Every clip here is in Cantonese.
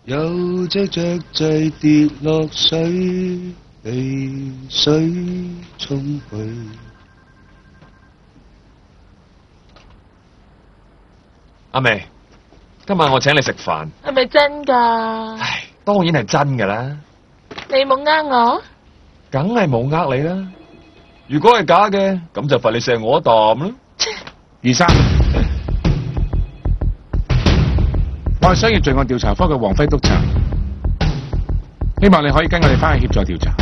有隻雀仔跌落水，被水沖去。阿眉，今晚我請你食飯。係咪真㗎？唉，當然係真㗎啦。你冇呃我？梗係冇呃你啦。如果係假嘅，咁就罰你錫我一啖啦。余生，我係商業罪案調查科嘅黃輝督察，希望你可以跟我哋翻去協助調查。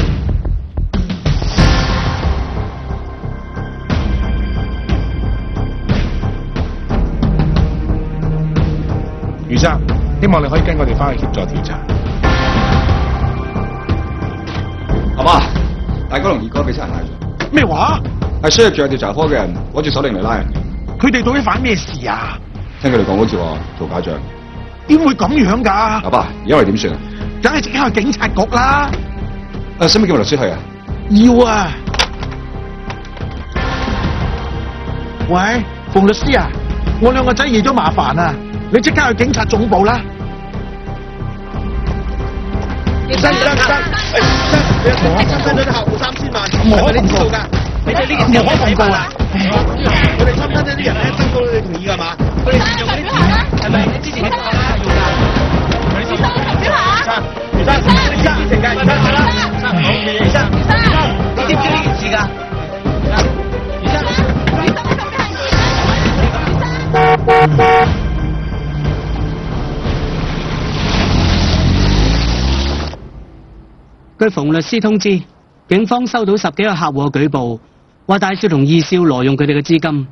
余生，希望你可以跟我哋翻去協助調查。阿媽，大哥同二哥俾差人拉咗。咩話？係商業罪案調查科嘅人攞住手令嚟拉人嘅。佢哋到底犯咩事啊？聽佢哋講好似話做假賬。點會咁樣㗎？阿爸，而家我哋點算啊？梗係即刻去警察局啦！使唔使叫律師去啊？要啊！喂，馮律師啊，我兩個仔惹咗麻煩啊！你即刻去警察總部啦！先生，你爭咗啲客戶3000萬，係咪你知道㗎？你對呢件事有冇睇法啊？我哋參加咗啲人咧，得到你同意㗎嘛？佢哋用嗰啲錢係咪你之前講啦？用㗎？余生，余生，余生，余生，余生，你知唔知呢件事㗎？余生，據馮律師通知，警方收到10幾個客戶嘅舉報，話大少同二少挪用佢哋嘅資金，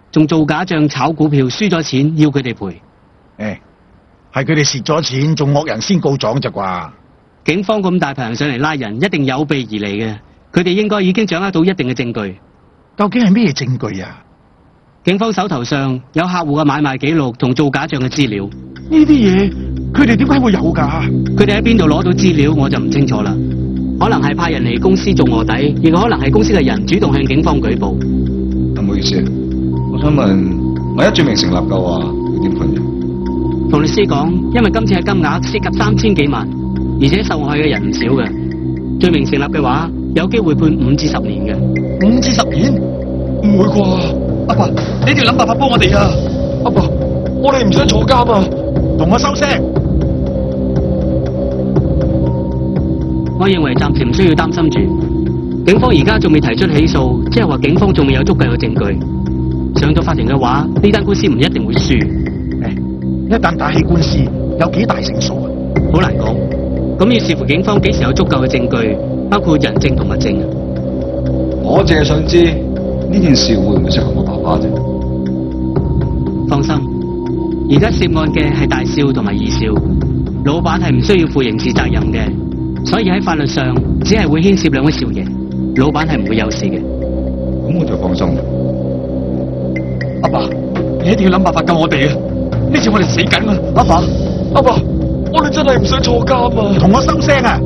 仲做假賬炒股票，輸咗錢要佢哋賠。係佢哋蝕咗錢，仲惡人先告狀咋啩？警方咁大排人上嚟拉人，一定有備而嚟嘅。佢哋應該已經掌握到一定嘅證據。究竟係咩證據啊？警方手頭上有客戶嘅買賣記錄同做假賬嘅資料。呢啲嘢佢哋點解會有㗎？佢哋喺邊度攞到資料我就唔清楚啦。可能係派人嚟公司做臥底，亦可能係公司嘅人主動向警方舉報。唔好意思，我想問，萬一罪名成立嘅話，要點判嘅？馮律師講，因為今次嘅金額涉及3000幾萬，而且受害嘅人唔少嘅，罪名成立嘅話，有機會判5至10年嘅。5至10年？唔會啩？阿爸，你一定要諗辦法幫我哋啊！阿爸，我哋唔想坐監啊！同我收聲！我認為暫時唔需要擔心住，警方而家仲未提出起訴，即係話警方仲未有足夠嘅證據。上咗法庭嘅話，呢單官司唔一定會輸。一旦打起官司，有幾大成數啊？好難講，咁要視乎警方幾時有足夠嘅證據，包括人證同物證。我淨係想知呢件事會唔會涉及我爸爸啫？放心，而家涉案嘅係大少同埋二少，老闆係唔需要負刑事責任嘅。所以喺法律上，只係會牽涉兩位少爺，老闆係唔會有事嘅。咁我就放心啦。阿爸，你一定要諗辦法救我哋啊！呢次我哋死緊啊！阿爸，阿爸，我哋真係唔想坐監啊！同我收聲啊！